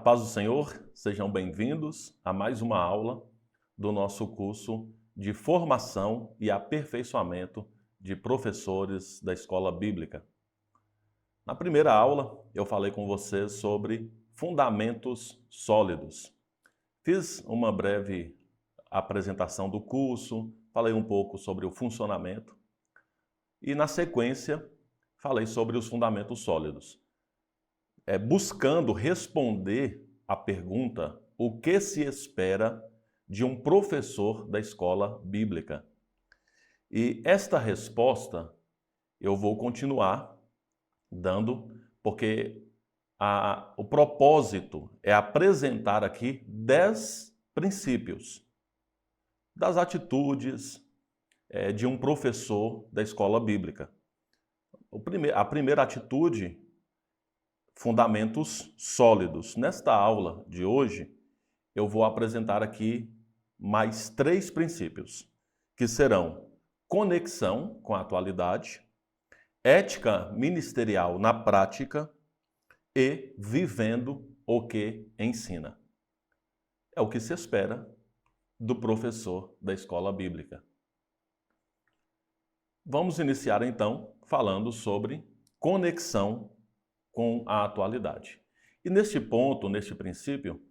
A paz do Senhor, sejam bem-vindos a mais uma aula do nosso curso de formação e aperfeiçoamento de professores da escola bíblica. Na primeira aula, eu falei com vocês sobre fundamentos sólidos. Fiz uma breve apresentação do curso, falei um pouco sobre o funcionamento e, na sequência, falei sobre os fundamentos sólidos. Buscando responder à pergunta: o que se espera de um professor da escola bíblica? E esta resposta eu vou continuar dando, porque o propósito é apresentar aqui 10 princípios das atitudes de um professor da escola bíblica. A primeira atitude: fundamentos sólidos. Nesta aula de hoje, eu vou apresentar aqui mais 3 princípios, que serão conexão com a atualidade, ética ministerial na prática e vivendo o que ensina. É o que se espera do professor da escola bíblica. Vamos iniciar então falando sobre conexão com a atualidade. E neste ponto, neste princípio,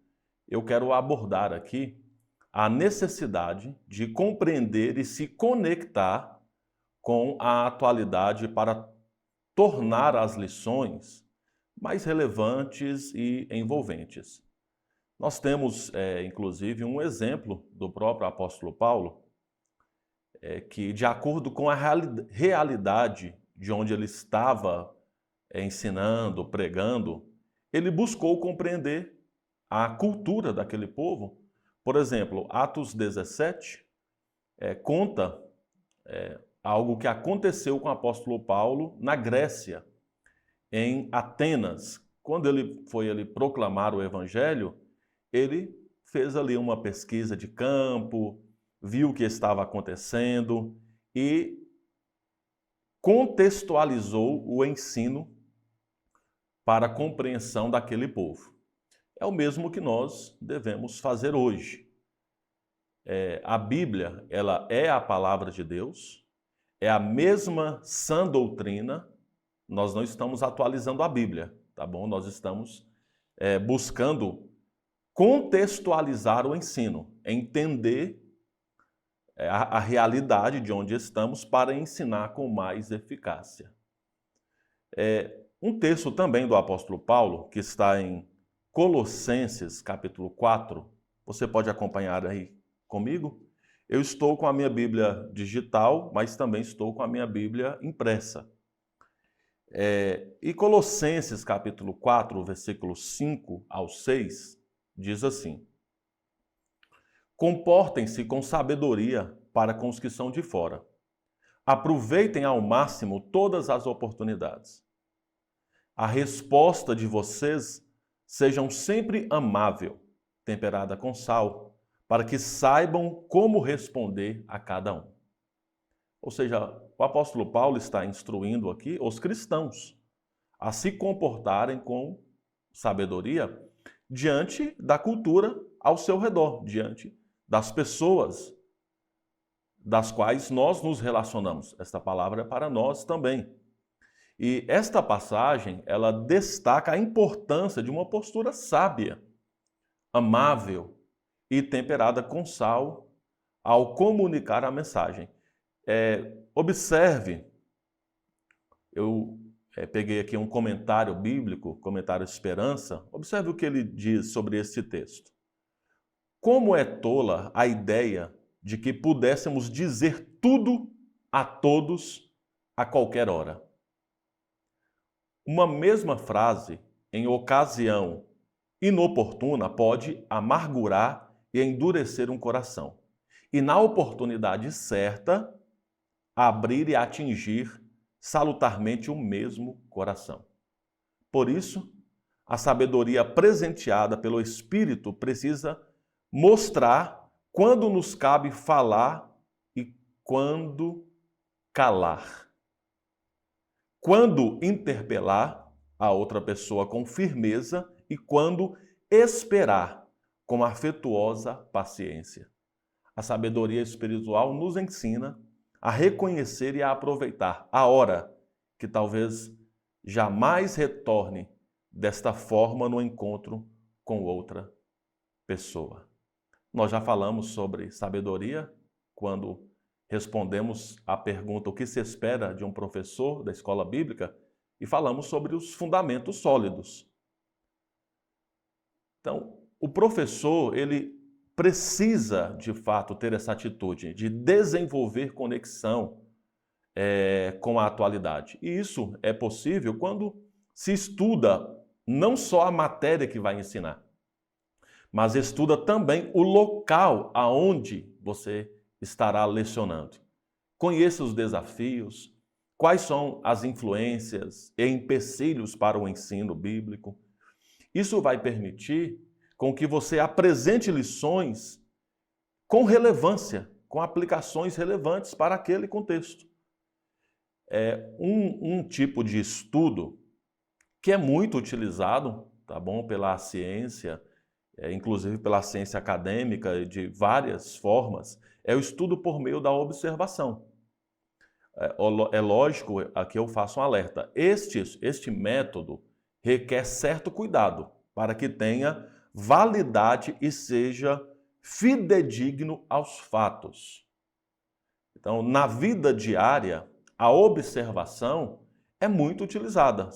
eu quero abordar aqui a necessidade de compreender e se conectar com a atualidade para tornar as lições mais relevantes e envolventes. Nós temos, inclusive, um exemplo do próprio apóstolo Paulo, que, de acordo com a realidade de onde ele estava ensinando, pregando, ele buscou compreender a cultura daquele povo. Por exemplo, Atos 17 conta algo que aconteceu com o apóstolo Paulo na Grécia, em Atenas. Quando ele foi ali proclamar o evangelho, ele fez ali uma pesquisa de campo, viu o que estava acontecendo e contextualizou o ensino para a compreensão daquele povo. É o mesmo que nós devemos fazer hoje. A Bíblia, ela é a palavra de Deus, é a mesma sã doutrina. Nós não estamos atualizando a Bíblia, tá bom? Nós estamos buscando contextualizar o ensino, entender a realidade de onde estamos para ensinar com mais eficácia. Um texto também do apóstolo Paulo, que está em Colossenses, capítulo 4, você pode acompanhar aí comigo? Eu estou com a minha Bíblia digital, mas também estou com a minha Bíblia impressa. E Colossenses, capítulo 4, versículos 5 ao 6, diz assim: comportem-se com sabedoria para com os que são de fora. Aproveitem ao máximo todas as oportunidades. A resposta de vocês sejam sempre amável, temperada com sal, para que saibam como responder a cada um. Ou seja, o apóstolo Paulo está instruindo aqui os cristãos a se comportarem com sabedoria diante da cultura ao seu redor, diante das pessoas das quais nós nos relacionamos. Esta palavra é para nós também. E esta passagem, ela destaca a importância de uma postura sábia, amável e temperada com sal ao comunicar a mensagem. Observe, eu peguei aqui um comentário bíblico, comentário Esperança, observe o que ele diz sobre esse texto. Como é tola a ideia de que pudéssemos dizer tudo a todos a qualquer hora. Uma mesma frase, em ocasião inoportuna, pode amargurar e endurecer um coração. E na oportunidade certa, abrir e atingir salutarmente o mesmo coração. Por isso, a sabedoria presenteada pelo Espírito precisa mostrar quando nos cabe falar e quando calar. Quando interpelar a outra pessoa com firmeza e quando esperar com afetuosa paciência. A sabedoria espiritual nos ensina a reconhecer e a aproveitar a hora que talvez jamais retorne desta forma no encontro com outra pessoa. Nós já falamos sobre sabedoria quando respondemos à pergunta o que se espera de um professor da escola bíblica e falamos sobre os fundamentos sólidos. Então, o professor, ele precisa, de fato, ter essa atitude de desenvolver conexão com a atualidade. E isso é possível quando se estuda não só a matéria que vai ensinar, mas estuda também o local aonde você estará lecionando. Conheça os desafios, quais são as influências e empecilhos para o ensino bíblico. Isso vai permitir com que você apresente lições com relevância, com aplicações relevantes para aquele contexto. É um tipo de estudo que é muito utilizado, tá bom, pela ciência, inclusive pela ciência acadêmica de várias formas, é o estudo por meio da observação. É lógico, aqui eu faço um alerta, este método requer certo cuidado para que tenha validade e seja fidedigno aos fatos. Então, na vida diária, a observação é muito utilizada.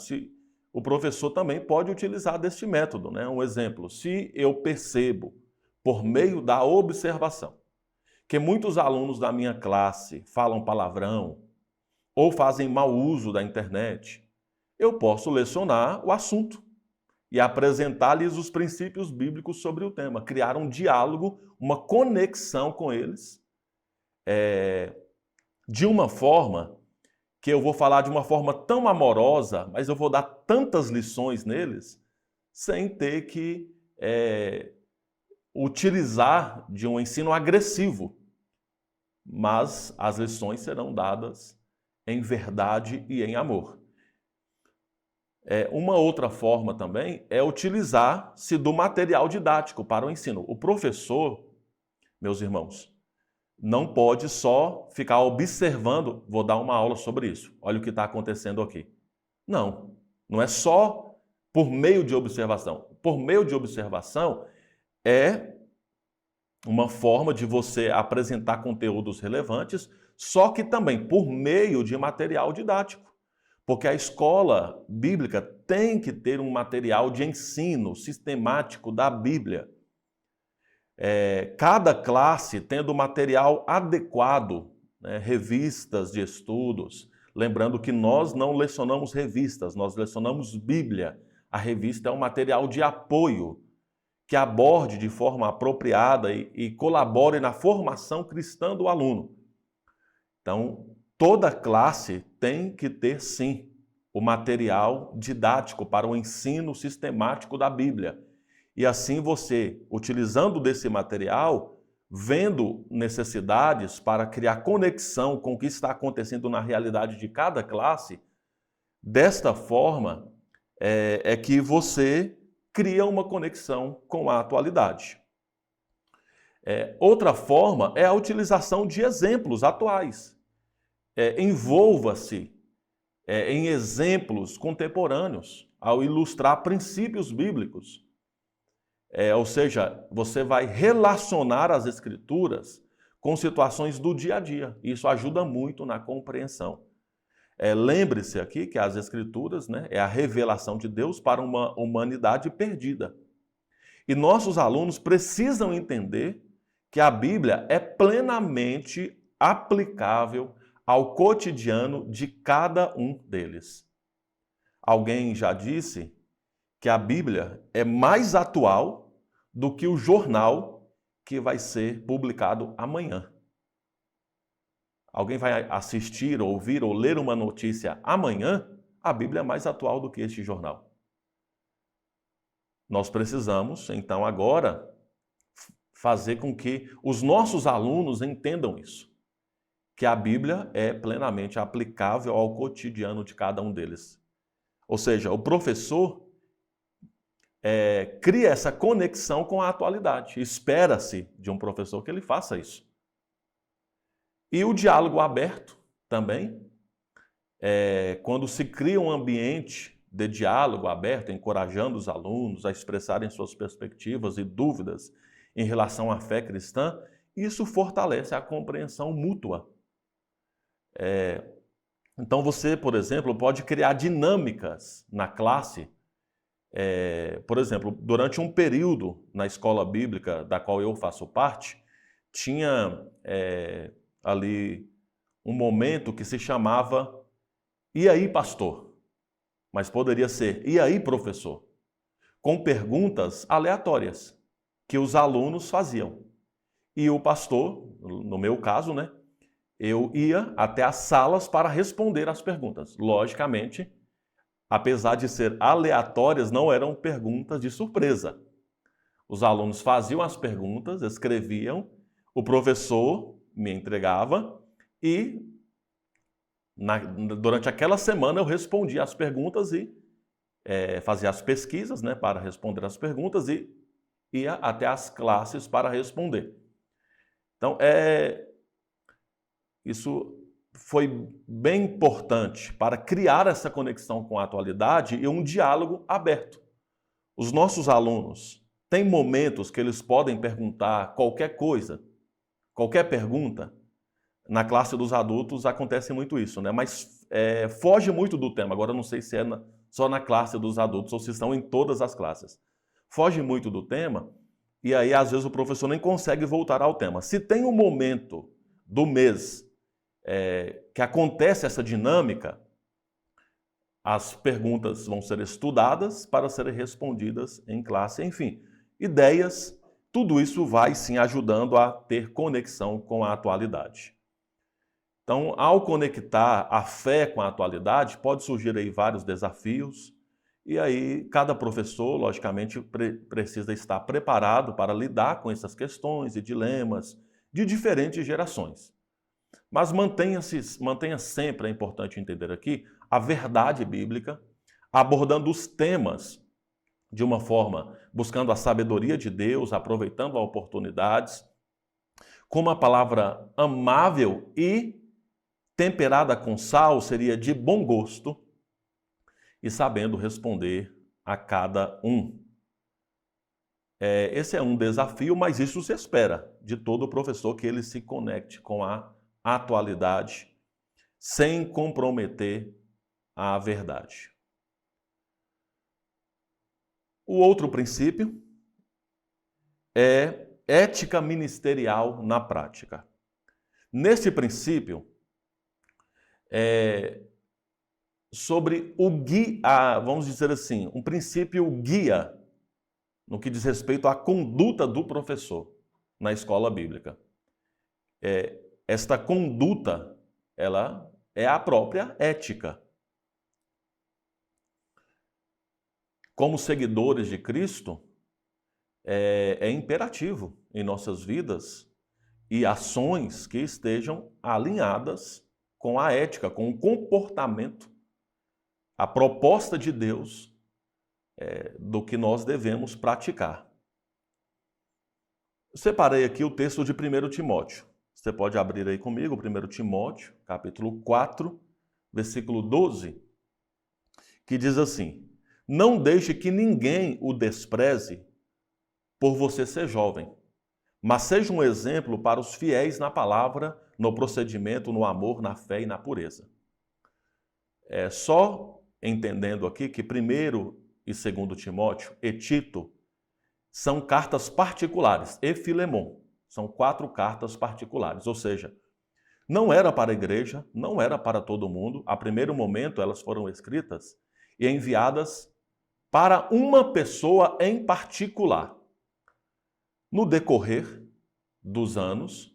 O professor também pode utilizar deste método, né? Um exemplo, se eu percebo, por meio da observação, que muitos alunos da minha classe falam palavrão ou fazem mau uso da internet, eu posso lecionar o assunto e apresentar-lhes os princípios bíblicos sobre o tema, criar um diálogo, uma conexão com eles, de uma forma que eu vou falar de uma forma tão amorosa, mas eu vou dar tantas lições neles, sem ter que utilizar de um ensino agressivo. Mas as lições serão dadas em verdade e em amor. Uma outra forma também é utilizar-se do material didático para o ensino. O professor, meus irmãos, não pode só ficar observando, vou dar uma aula sobre isso, olha o que está acontecendo aqui. Não é só por meio de observação. Por meio de observação é uma forma de você apresentar conteúdos relevantes, só que também por meio de material didático. Porque a escola bíblica tem que ter um material de ensino sistemático da Bíblia. Cada classe tendo material adequado, né, revistas de estudos. Lembrando que nós não lecionamos revistas, nós lecionamos Bíblia. A revista é um material de apoio que aborde de forma apropriada e colabore na formação cristã do aluno. Então, toda classe tem que ter, sim, o material didático para o ensino sistemático da Bíblia. E assim você, utilizando desse material, vendo necessidades para criar conexão com o que está acontecendo na realidade de cada classe, desta forma é que você cria uma conexão com a atualidade. Outra forma é a utilização de exemplos atuais. Envolva-se em exemplos contemporâneos ao ilustrar princípios bíblicos. Ou seja, você vai relacionar as Escrituras com situações do dia a dia. Isso ajuda muito na compreensão. Lembre-se aqui que as Escrituras, né, é a revelação de Deus para uma humanidade perdida. E nossos alunos precisam entender que a Bíblia é plenamente aplicável ao cotidiano de cada um deles. Alguém já disse que a Bíblia é mais atual do que o jornal que vai ser publicado amanhã. Alguém vai assistir, ouvir ou ler uma notícia amanhã, a Bíblia é mais atual do que este jornal. Nós precisamos, então, agora, fazer com que os nossos alunos entendam isso, que a Bíblia é plenamente aplicável ao cotidiano de cada um deles. Ou seja, o professor cria essa conexão com a atualidade. Espera-se de um professor que ele faça isso. E o diálogo aberto também, quando se cria um ambiente de diálogo aberto, encorajando os alunos a expressarem suas perspectivas e dúvidas em relação à fé cristã, isso fortalece a compreensão mútua. Então você, por exemplo, pode criar dinâmicas na classe. Por exemplo, durante um período na escola bíblica da qual eu faço parte, tinha ali um momento que se chamava "E aí, pastor?", mas poderia ser "E aí, professor?", com perguntas aleatórias que os alunos faziam. E o pastor, no meu caso, né, eu ia até as salas para responder às perguntas. Logicamente, apesar de ser aleatórias, não eram perguntas de surpresa. Os alunos faziam as perguntas, escreviam, o professor me entregava e durante aquela semana eu respondia às perguntas e fazia as pesquisas, né, para responder às perguntas e ia até as classes para responder. Então, isso foi bem importante para criar essa conexão com a atualidade e um diálogo aberto. Os nossos alunos têm momentos que eles podem perguntar qualquer coisa, qualquer pergunta. Na classe dos adultos acontece muito isso, né? Mas foge muito do tema. Agora, eu não sei se é só na classe dos adultos ou se são em todas as classes. Foge muito do tema e aí, às vezes, o professor nem consegue voltar ao tema. Se tem um momento do mês que acontece essa dinâmica, as perguntas vão ser estudadas para serem respondidas em classe. Enfim, ideias, tudo isso vai sim ajudando a ter conexão com a atualidade. Então, ao conectar a fé com a atualidade, pode surgir aí vários desafios, e aí cada professor, logicamente, precisa estar preparado para lidar com essas questões e dilemas de diferentes gerações. Mas mantenha sempre, é importante entender aqui, a verdade bíblica, abordando os temas de uma forma, buscando a sabedoria de Deus, aproveitando as oportunidades, com uma palavra amável e temperada com sal, seria de bom gosto, e sabendo responder a cada um. Esse é um desafio, mas isso se espera de todo professor, que ele se conecte com a atualidade, sem comprometer a verdade. O outro princípio é ética ministerial na prática. Nesse princípio, sobre o guia, vamos dizer assim, um princípio guia no que diz respeito à conduta do professor na escola bíblica. Esta conduta, ela é a própria ética. Como seguidores de Cristo, é imperativo em nossas vidas e ações que estejam alinhadas com a ética, com o comportamento, a proposta de Deus do que nós devemos praticar. Separei aqui o texto de 1 Timóteo. Você pode abrir aí comigo, 1 Timóteo, capítulo 4, versículo 12, que diz assim: "Não deixe que ninguém o despreze por você ser jovem, mas seja um exemplo para os fiéis na palavra, no procedimento, no amor, na fé e na pureza." Só entendendo aqui que 1 e 2 Timóteo e Tito são cartas particulares, e Filemon, são 4 cartas particulares, ou seja, não era para a igreja, não era para todo mundo. A primeiro momento elas foram escritas e enviadas para uma pessoa em particular. No decorrer dos anos,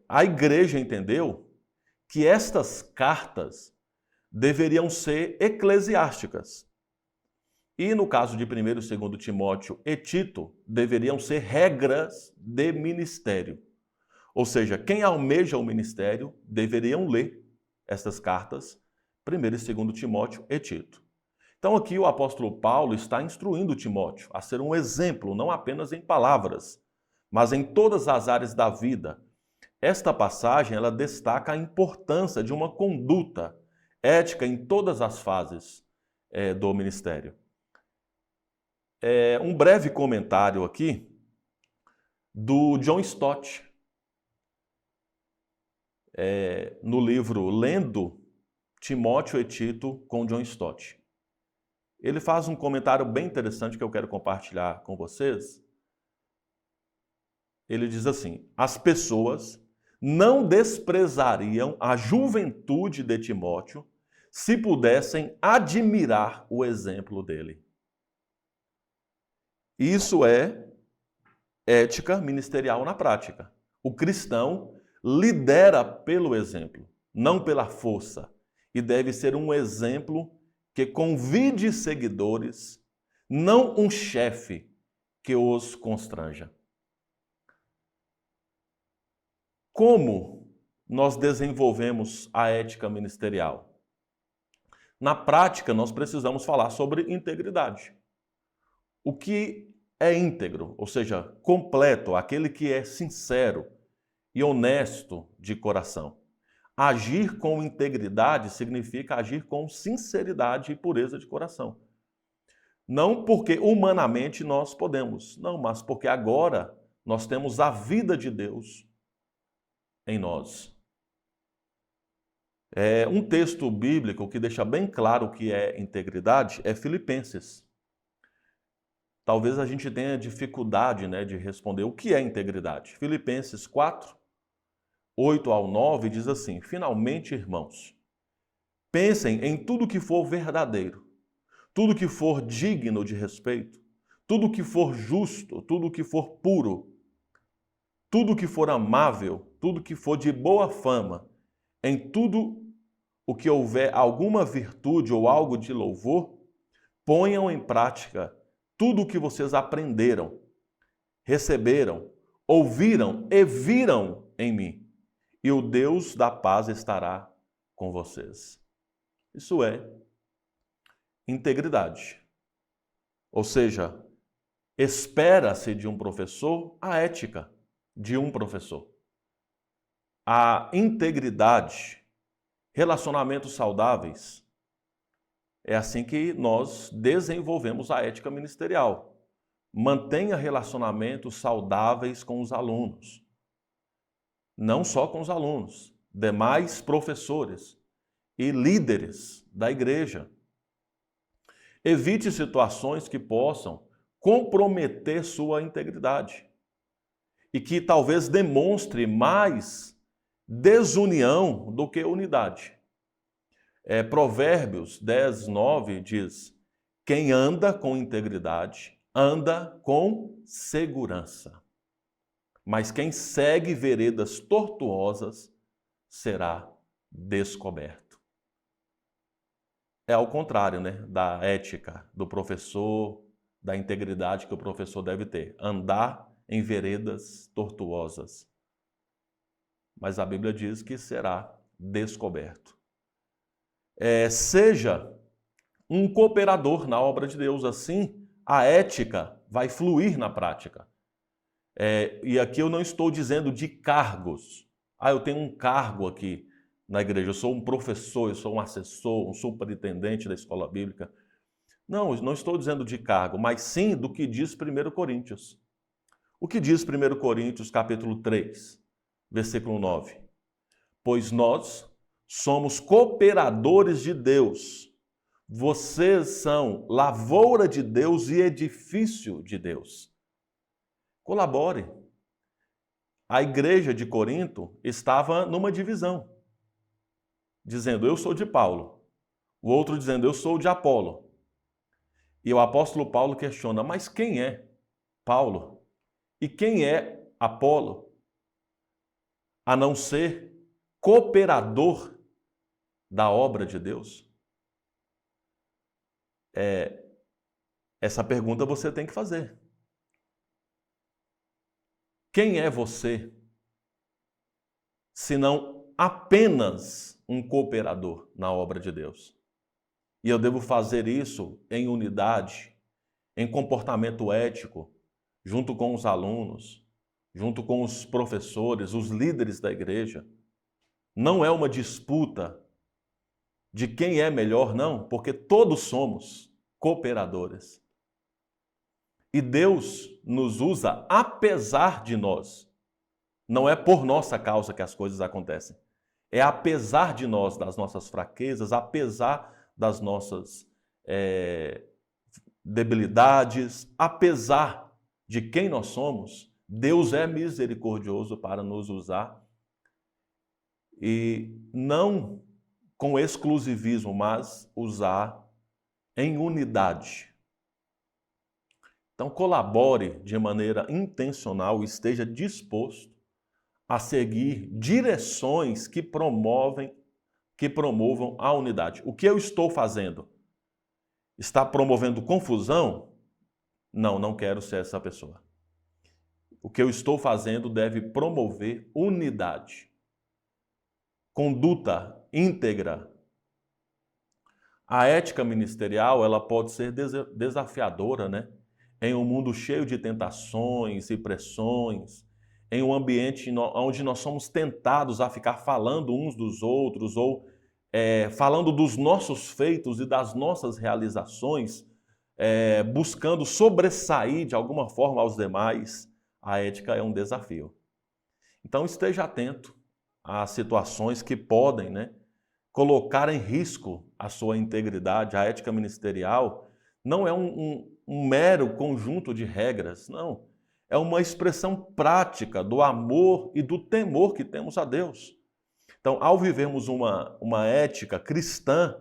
a igreja entendeu que estas cartas deveriam ser eclesiásticas. E no caso de 1 e 2 Timóteo e Tito, deveriam ser regras de ministério. Ou seja, quem almeja o ministério deveriam ler estas cartas, 1 e 2 Timóteo e Tito. Então aqui o apóstolo Paulo está instruindo Timóteo a ser um exemplo, não apenas em palavras, mas em todas as áreas da vida. Esta passagem ela destaca a importância de uma conduta ética em todas as fases do ministério. Um breve comentário aqui do John Stott, no livro Lendo Timóteo e Tito com John Stott. Ele faz um comentário bem interessante que eu quero compartilhar com vocês. Ele diz assim: as pessoas não desprezariam a juventude de Timóteo se pudessem admirar o exemplo dele. Isso é ética ministerial na prática. O cristão lidera pelo exemplo, não pela força, e deve ser um exemplo que convide seguidores, não um chefe que os constranja. Como nós desenvolvemos a ética ministerial? Na prática, nós precisamos falar sobre integridade. O que é íntegro, ou seja, completo, aquele que é sincero e honesto de coração. Agir com integridade significa agir com sinceridade e pureza de coração. Não porque humanamente nós podemos, não, mas porque agora nós temos a vida de Deus em nós. Um texto bíblico que deixa bem claro o que é integridade é Filipenses. Talvez a gente tenha dificuldade, de responder o que é integridade. Filipenses 4, 8 ao 9 diz assim: finalmente, irmãos, pensem em tudo que for verdadeiro, tudo que for digno de respeito, tudo que for justo, tudo que for puro, tudo que for amável, tudo que for de boa fama, em tudo o que houver alguma virtude ou algo de louvor, ponham em prática tudo o que vocês aprenderam, receberam, ouviram e viram em mim, e o Deus da paz estará com vocês. Isso é integridade. Ou seja, espera-se de um professor a ética de um professor. A integridade, relacionamentos saudáveis, é assim que nós desenvolvemos a ética ministerial. Mantenha relacionamentos saudáveis com os alunos. Não só com os alunos, demais professores e líderes da igreja. Evite situações que possam comprometer sua integridade e que talvez demonstre mais desunião do que unidade. Provérbios 10, 9 diz: quem anda com integridade, anda com segurança. Mas quem segue veredas tortuosas será descoberto. É ao contrário, da ética do professor, da integridade que o professor deve ter. Andar em veredas tortuosas. Mas a Bíblia diz que será descoberto. Seja um cooperador na obra de Deus, assim a ética vai fluir na prática. E aqui eu não estou dizendo de cargos. Eu tenho um cargo aqui na igreja, eu sou um professor, eu sou um assessor, um superintendente da escola bíblica. Não estou dizendo de cargo, mas sim do que diz 1 Coríntios. O que diz 1 Coríntios capítulo 3, versículo 9? Pois nós somos cooperadores de Deus. Vocês são lavoura de Deus e edifício de Deus. Colabore. A igreja de Corinto estava numa divisão, dizendo, eu sou de Paulo. O outro dizendo, eu sou de Apolo. E o apóstolo Paulo questiona, mas quem é Paulo? E quem é Apolo? A não ser cooperador da obra de Deus? Essa pergunta você tem que fazer. Quem é você, se não apenas um cooperador na obra de Deus? E eu devo fazer isso em unidade, em comportamento ético, junto com os alunos, junto com os professores, os líderes da igreja. Não é uma disputa de quem é melhor, não, porque todos somos cooperadores. E Deus nos usa apesar de nós. Não é por nossa causa que as coisas acontecem. É apesar de nós, das nossas fraquezas, apesar das nossas debilidades, apesar de quem nós somos, Deus é misericordioso para nos usar. E não com exclusivismo, mas usar em unidade. Então, colabore de maneira intencional, esteja disposto a seguir direções que promovam a unidade. O que eu estou fazendo? Está promovendo confusão? Não, não quero ser essa pessoa. O que eu estou fazendo deve promover unidade. Conduta íntegra. A ética ministerial, ela pode ser desafiadora, né? Em um mundo cheio de tentações e pressões, em um ambiente onde nós somos tentados a ficar falando uns dos outros ou falando dos nossos feitos e das nossas realizações, buscando sobressair de alguma forma aos demais. A ética é um desafio. Então esteja atento a situações que podem, né, colocar em risco a sua integridade. A ética ministerial não é um mero conjunto de regras, não. É uma expressão prática do amor e do temor que temos a Deus. Então, ao vivermos uma ética cristã,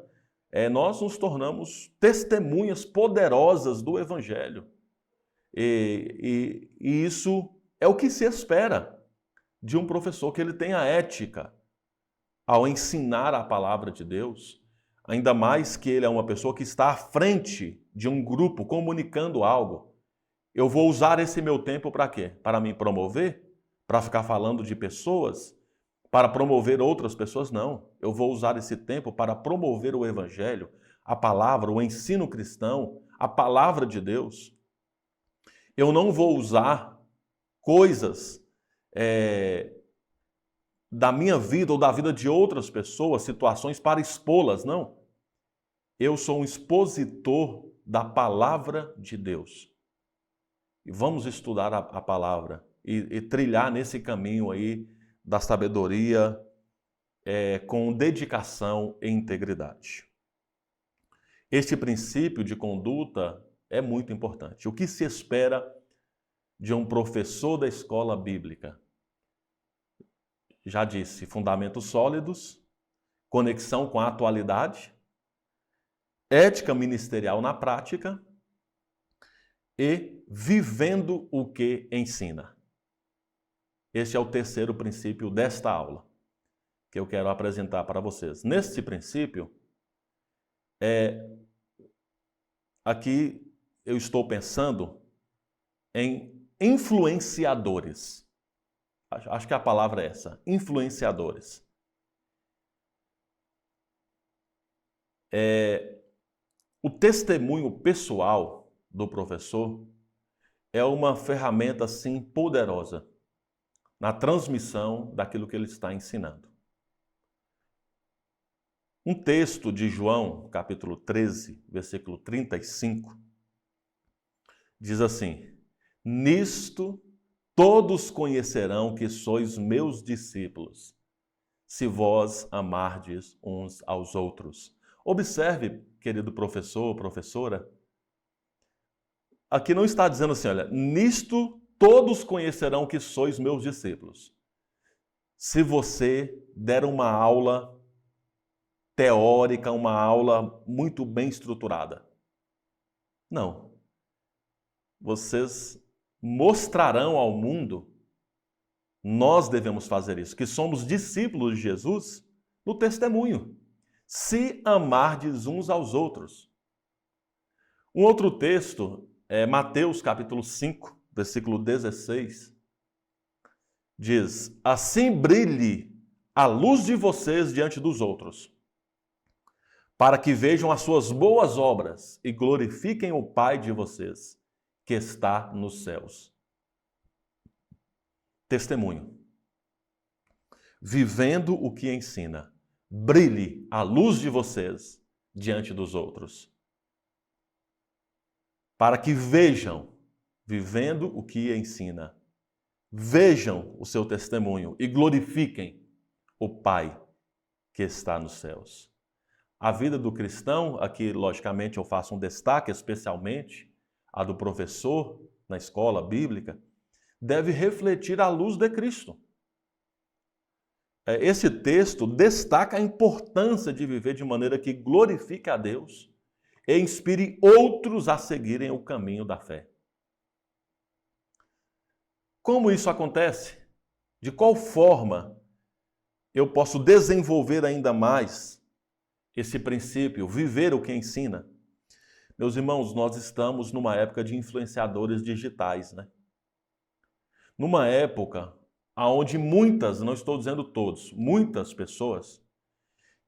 nós nos tornamos testemunhas poderosas do Evangelho. E isso é o que se espera de um professor, que ele tenha ética ao ensinar a palavra de Deus, ainda mais que ele é uma pessoa que está à frente de um grupo comunicando algo. Eu vou usar esse meu tempo para quê? Para me promover? Para ficar falando de pessoas? Para promover outras pessoas? Não. Eu vou usar esse tempo para promover o Evangelho, a palavra, o ensino cristão, a palavra de Deus. Eu não vou usar coisas da minha vida ou da vida de outras pessoas, situações para expô-las, não. Eu sou um expositor da palavra de Deus. E vamos estudar a palavra e trilhar nesse caminho aí da sabedoria com dedicação e integridade. Este princípio de conduta é muito importante. O que se espera de um professor da escola bíblica? Já disse, fundamentos sólidos, conexão com a atualidade, ética ministerial na prática e vivendo o que ensina. Esse é o terceiro princípio desta aula, que eu quero apresentar para vocês. Neste princípio, aqui eu estou pensando em influenciadores. Acho que a palavra é essa, influenciadores. O testemunho pessoal do professor é uma ferramenta, sim, poderosa na transmissão daquilo que ele está ensinando. Um texto de João, capítulo 13, versículo 35, diz assim: nisto todos conhecerão que sois meus discípulos, se vós amardes uns aos outros. Observe, querido professor, professora, aqui não está dizendo assim, olha, nisto todos conhecerão que sois meus discípulos. Se você der uma aula teórica, uma aula muito bem estruturada. Não. Vocês mostrarão ao mundo, nós devemos fazer isso, que somos discípulos de Jesus no testemunho. Se amardes uns aos outros. Um outro texto é Mateus capítulo 5, versículo 16. Diz, assim brilhe a luz de vocês diante dos outros, para que vejam as suas boas obras e glorifiquem o Pai de vocês, que está nos céus. Testemunho. Vivendo o que ensina, brilhe a luz de vocês diante dos outros. Para que vejam, vivendo o que ensina, vejam o seu testemunho e glorifiquem o Pai que está nos céus. A vida do cristão, aqui logicamente eu faço um destaque, especialmente a do professor na escola bíblica, deve refletir a luz de Cristo. Esse texto destaca a importância de viver de maneira que glorifique a Deus e inspire outros a seguirem o caminho da fé. Como isso acontece? De qual forma eu posso desenvolver ainda mais esse princípio, viver o que ensina? Meus irmãos, nós estamos numa época de influenciadores digitais, né? Numa época onde muitas, não estou dizendo todos, muitas pessoas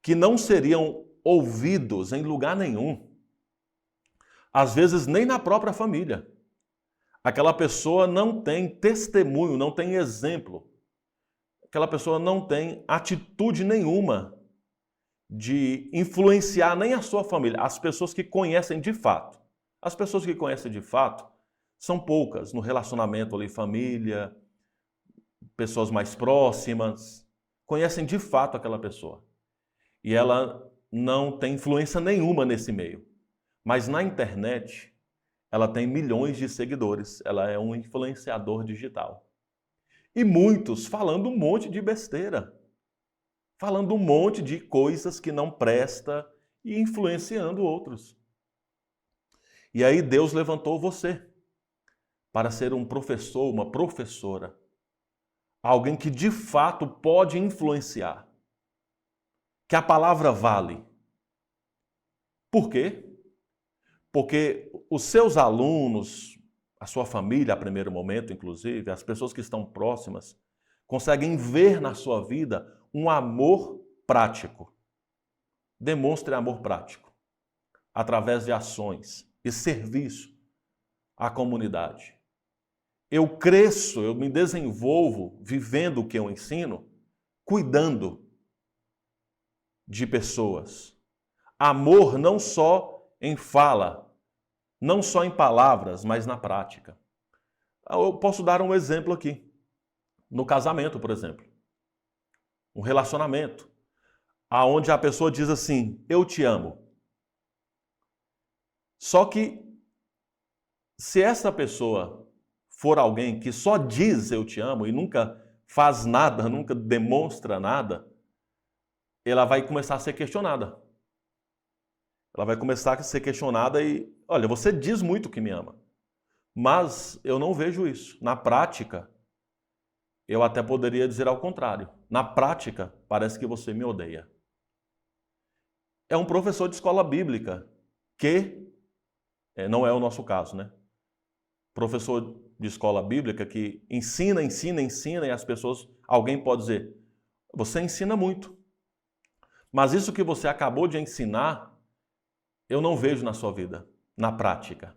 que não seriam ouvidos em lugar nenhum, às vezes nem na própria família. Aquela pessoa não tem testemunho, não tem exemplo. Aquela pessoa não tem atitude nenhuma de influenciar nem a sua família, as pessoas que conhecem de fato. As pessoas que conhecem de fato são poucas no relacionamento ali, família, pessoas mais próximas, conhecem de fato aquela pessoa. E ela não tem influência nenhuma nesse meio. Mas na internet, ela tem milhões de seguidores. Ela é um influenciador digital. E muitos falando um monte de besteira. Falando um monte de coisas que não presta e influenciando outros. E aí Deus levantou você para ser um professor, uma professora. Alguém que de fato pode influenciar. Que a palavra vale. Por quê? Porque os seus alunos, a sua família, a primeiro momento, inclusive, as pessoas que estão próximas, conseguem ver na sua vida um amor prático. Demonstre amor prático através de ações e serviço à comunidade. Eu cresço, eu me desenvolvo vivendo o que eu ensino, cuidando de pessoas. Amor não só em fala, não só em palavras, mas na prática. Eu posso dar um exemplo aqui. No casamento, por exemplo. Um relacionamento, aonde a pessoa diz assim, eu te amo. Só que, se essa pessoa for alguém que só diz eu te amo e nunca faz nada, nunca demonstra nada, ela vai começar a ser questionada. Ela vai começar a ser questionada e, olha, você diz muito que me ama, mas eu não vejo isso. Na prática, eu até poderia dizer ao contrário. Na prática, parece que você me odeia. É um professor de escola bíblica que, não é o nosso caso, né? Professor de escola bíblica que ensina e as pessoas, alguém pode dizer, você ensina muito, mas isso que você acabou de ensinar, eu não vejo na sua vida, na prática.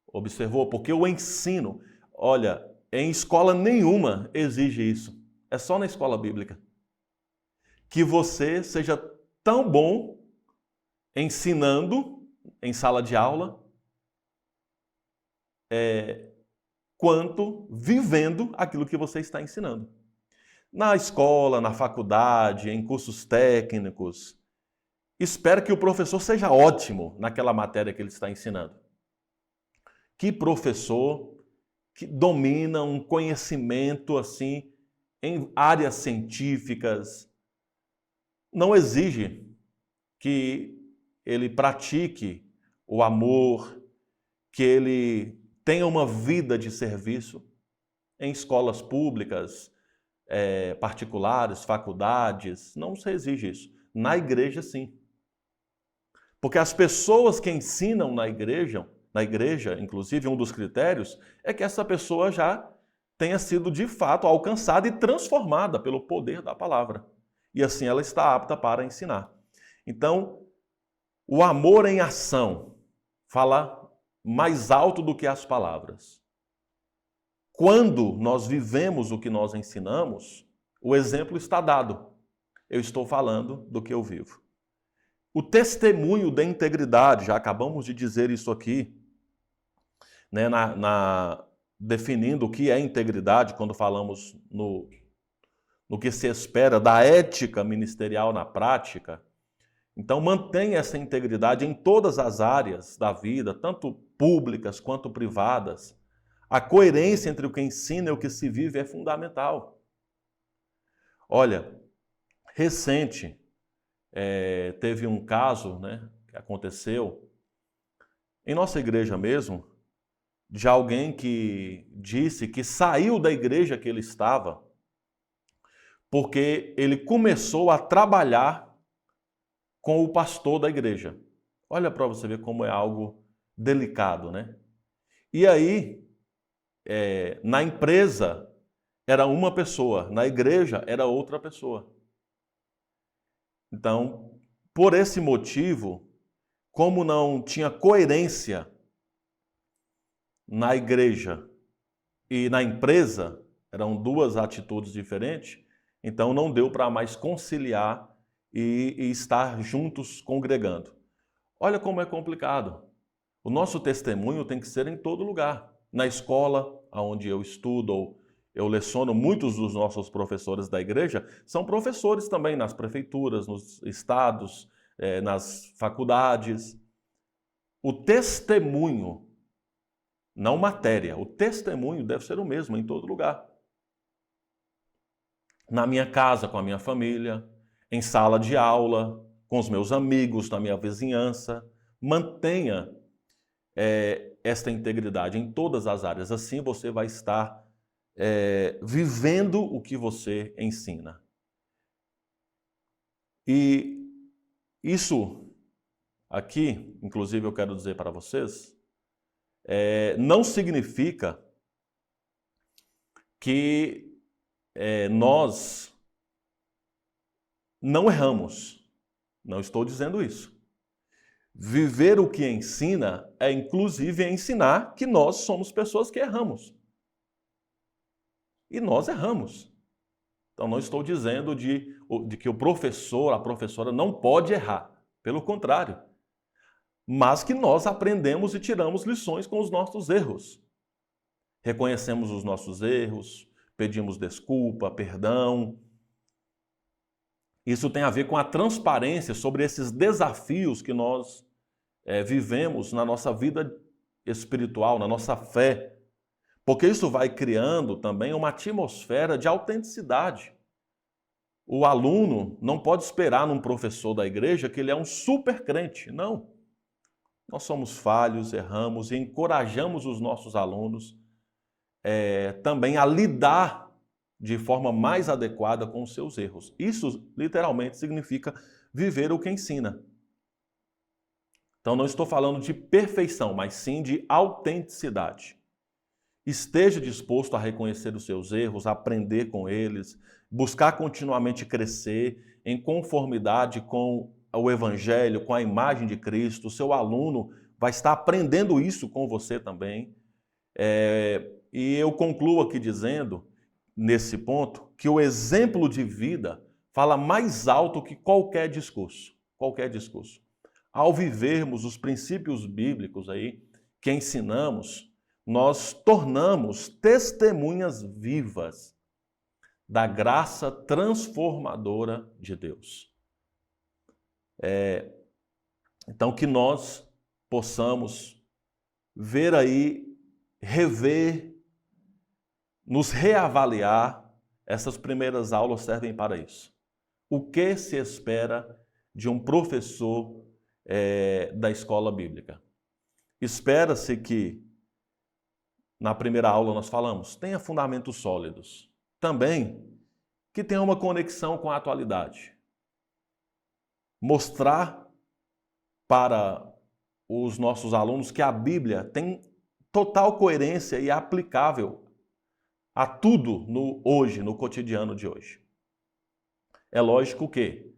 Observou? Porque o ensino, olha, em escola nenhuma exige isso, é só na escola bíblica. Que você seja tão bom ensinando em sala de aula, quanto vivendo aquilo que você está ensinando. Na escola, na faculdade, em cursos técnicos, espero que o professor seja ótimo naquela matéria que ele está ensinando. Que professor que domina um conhecimento assim em áreas científicas não exige que ele pratique o amor, que ele tenha uma vida de serviço em escolas públicas, particulares, faculdades. Não se exige isso. Na igreja, sim. Porque as pessoas que ensinam na igreja, inclusive, um dos critérios é que essa pessoa já tenha sido, de fato, alcançada e transformada pelo poder da palavra. E assim ela está apta para ensinar. Então, o amor em ação fala mais alto do que as palavras. Quando nós vivemos o que nós ensinamos, o exemplo está dado. Eu estou falando do que eu vivo. O testemunho da integridade, já acabamos de dizer isso aqui, né, definindo o que é integridade, quando falamos no que se espera da ética ministerial na prática. Então, mantenha essa integridade em todas as áreas da vida, tanto públicas quanto privadas. A coerência entre o que ensina e o que se vive é fundamental. Olha, recente, teve um caso, né, que aconteceu em nossa igreja mesmo, de alguém que disse que saiu da igreja que ele estava porque ele começou a trabalhar com o pastor da igreja. Olha para você ver como é algo delicado, né? E aí, na empresa era uma pessoa, na igreja era outra pessoa. Então, por esse motivo, como não tinha coerência na igreja e na empresa, eram duas atitudes diferentes, então não deu para mais conciliar e estar juntos congregando. Olha como é complicado. O nosso testemunho tem que ser em todo lugar. Na escola, onde eu estudo ou eu leciono, muitos dos nossos professores da igreja são professores também nas prefeituras, nos estados, nas faculdades. O testemunho, não matéria, o testemunho deve ser o mesmo em todo lugar. Na minha casa, com a minha família, em sala de aula, com os meus amigos, na minha vizinhança. Mantenha esta integridade em todas as áreas. Assim você vai estar vivendo o que você ensina. E isso aqui, inclusive eu quero dizer para vocês, não significa que nós não erramos. Não estou dizendo isso. Viver o que ensina é, inclusive, ensinar que nós somos pessoas que erramos. E nós erramos. Então, não estou dizendo de que o professor, a professora não pode errar. Pelo contrário. Mas que nós aprendemos e tiramos lições com os nossos erros. Reconhecemos os nossos erros, pedimos desculpa, perdão. Isso tem a ver com a transparência sobre esses desafios que nós vivemos na nossa vida espiritual, na nossa fé. Porque isso vai criando também uma atmosfera de autenticidade. O aluno não pode esperar num professor da igreja que ele é um super crente. Não. Nós somos falhos, erramos e encorajamos os nossos alunos também a lidar de forma mais adequada com os seus erros. Isso literalmente significa viver o que ensina. Então não estou falando de perfeição, mas sim de autenticidade. Esteja disposto a reconhecer os seus erros, aprender com eles, buscar continuamente crescer em conformidade com o Evangelho, com a imagem de Cristo. O seu aluno vai estar aprendendo isso com você também. E eu concluo aqui dizendo, nesse ponto, que o exemplo de vida fala mais alto que qualquer discurso. Qualquer discurso. Ao vivermos os princípios bíblicos aí, que ensinamos, nós tornamos testemunhas vivas da graça transformadora de Deus. Então, que nós possamos ver aí, rever, nos reavaliar. Essas primeiras aulas servem para isso. O que se espera de um professor da escola bíblica? Espera-se que, na primeira aula nós falamos, tenha fundamentos sólidos. Também que tenha uma conexão com a atualidade. Mostrar para os nossos alunos que a Bíblia tem total coerência e é aplicável a tudo hoje, no cotidiano de hoje. É lógico que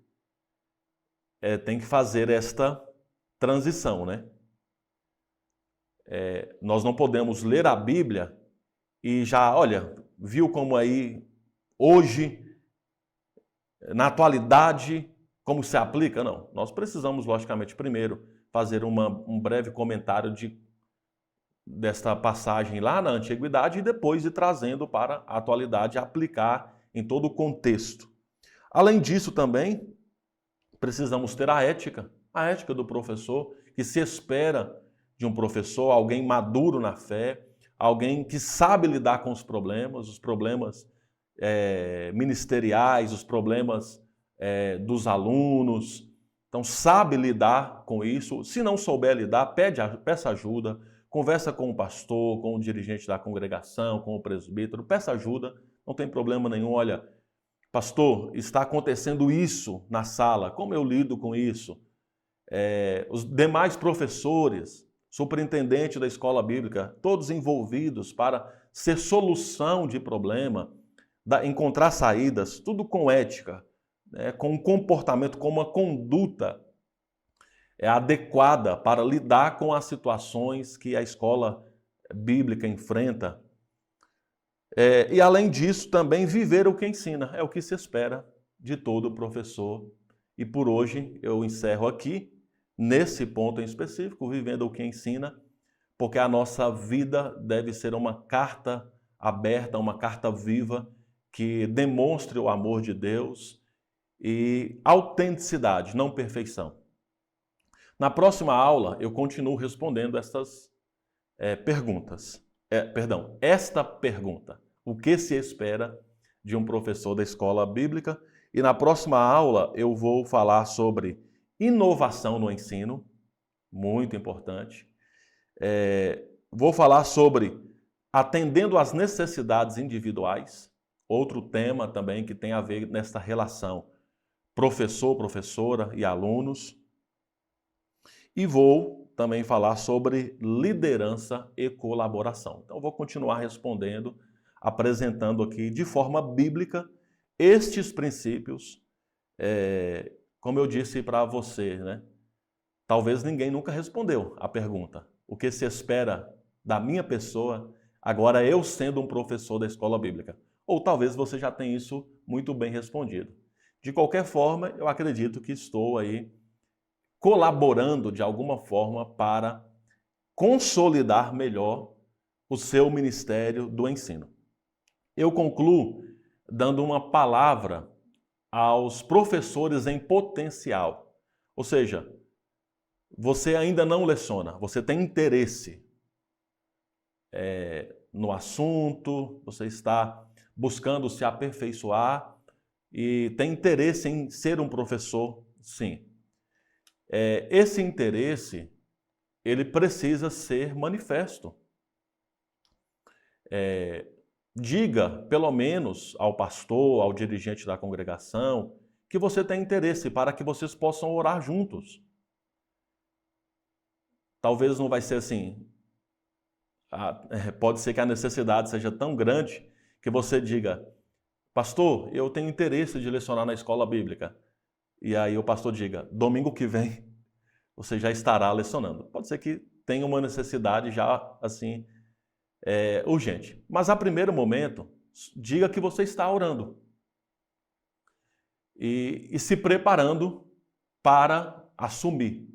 tem que fazer esta transição, né? Nós não podemos ler a Bíblia e já, olha, viu como aí hoje, na atualidade, como se aplica? Não. Nós precisamos, logicamente, primeiro fazer um breve comentário desta passagem lá na antiguidade e depois ir trazendo para a atualidade, aplicar em todo o contexto. Além disso, também precisamos ter a ética do professor, que se espera de um professor, alguém maduro na fé, alguém que sabe lidar com os problemas ministeriais, os problemas dos alunos. Então, sabe lidar com isso. Se não souber lidar, peça ajuda, conversa com o pastor, com o dirigente da congregação, com o presbítero, peça ajuda, não tem problema nenhum. Olha, pastor, está acontecendo isso na sala, como eu lido com isso? Os demais professores, superintendente da escola bíblica, todos envolvidos para ser solução de problema, encontrar saídas, tudo com ética, com um comportamento, com uma conduta adequada para lidar com as situações que a escola bíblica enfrenta. E além disso, também viver o que ensina, é o que se espera de todo professor. E por hoje eu encerro aqui, nesse ponto em específico, vivendo o que ensina, porque a nossa vida deve ser uma carta aberta, uma carta viva, que demonstre o amor de Deus e autenticidade, não perfeição. Na próxima aula, eu continuo respondendo estas perguntas. Esta pergunta. O que se espera de um professor da escola bíblica? E na próxima aula, eu vou falar sobre inovação no ensino, muito importante. Vou falar sobre atendendo às necessidades individuais, outro tema também que tem a ver nessa relação professor, professora e alunos. E vou também falar sobre liderança e colaboração. Então, vou continuar respondendo, apresentando aqui de forma bíblica estes princípios, como eu disse para você, né? Talvez ninguém nunca respondeu a pergunta: o que se espera da minha pessoa, agora eu sendo um professor da escola bíblica? Ou talvez você já tenha isso muito bem respondido. De qualquer forma, eu acredito que estou aí colaborando de alguma forma para consolidar melhor o seu ministério do ensino. Eu concluo dando uma palavra aos professores em potencial. Ou seja, você ainda não leciona, você tem interesse no assunto, você está buscando se aperfeiçoar e tem interesse em ser um professor, sim. Esse interesse, ele precisa ser manifesto. Diga, pelo menos, ao pastor, ao dirigente da congregação, que você tem interesse para que vocês possam orar juntos. Talvez não vai ser assim. Pode ser que a necessidade seja tão grande que você diga: pastor, eu tenho interesse de lecionar na escola bíblica. E aí o pastor diga: domingo que vem você já estará lecionando. Pode ser que tenha uma necessidade já assim urgente. Mas a primeiro momento, diga que você está orando e se preparando para assumir.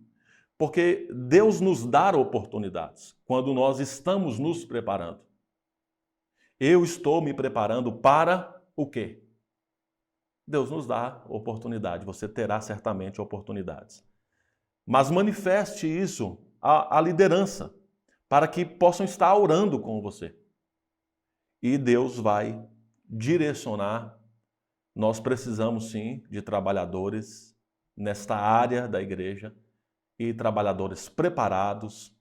Porque Deus nos dá oportunidades quando nós estamos nos preparando. Eu estou me preparando para o quê? Deus nos dá oportunidade, você terá certamente oportunidades. Mas manifeste isso à liderança, para que possam estar orando com você. E Deus vai direcionar. Nós precisamos sim de trabalhadores nesta área da igreja, e trabalhadores preparados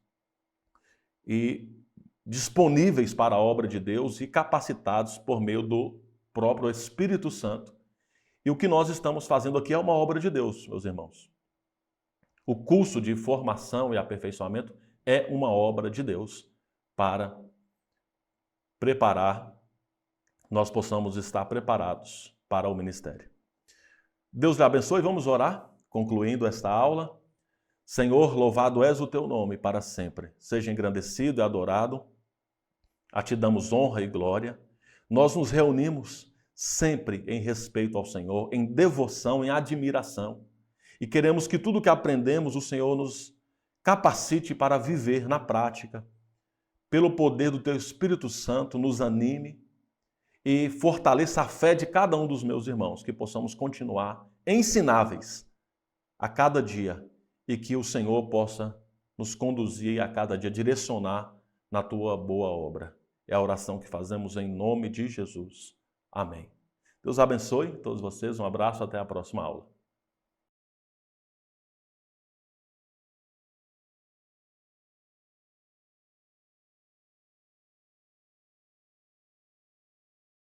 e disponíveis para a obra de Deus e capacitados por meio do próprio Espírito Santo. E o que nós estamos fazendo aqui é uma obra de Deus, meus irmãos. O curso de formação e aperfeiçoamento é uma obra de Deus para preparar, nós possamos estar preparados para o ministério. Deus lhe abençoe, vamos orar. concluindo esta aula, Senhor, louvado és o teu nome para sempre. Seja engrandecido e adorado. A ti damos honra e glória. Nós nos reunimos sempre em respeito ao Senhor, em devoção, em admiração. E queremos que tudo que aprendemos, o Senhor nos capacite para viver na prática. Pelo poder do teu Espírito Santo, nos anime e fortaleça a fé de cada um dos meus irmãos, que possamos continuar ensináveis a cada dia e que o Senhor possa nos conduzir a cada dia, direcionar na tua boa obra. É a oração que fazemos em nome de Jesus. Amém. Deus abençoe todos vocês. Um abraço, até a próxima aula.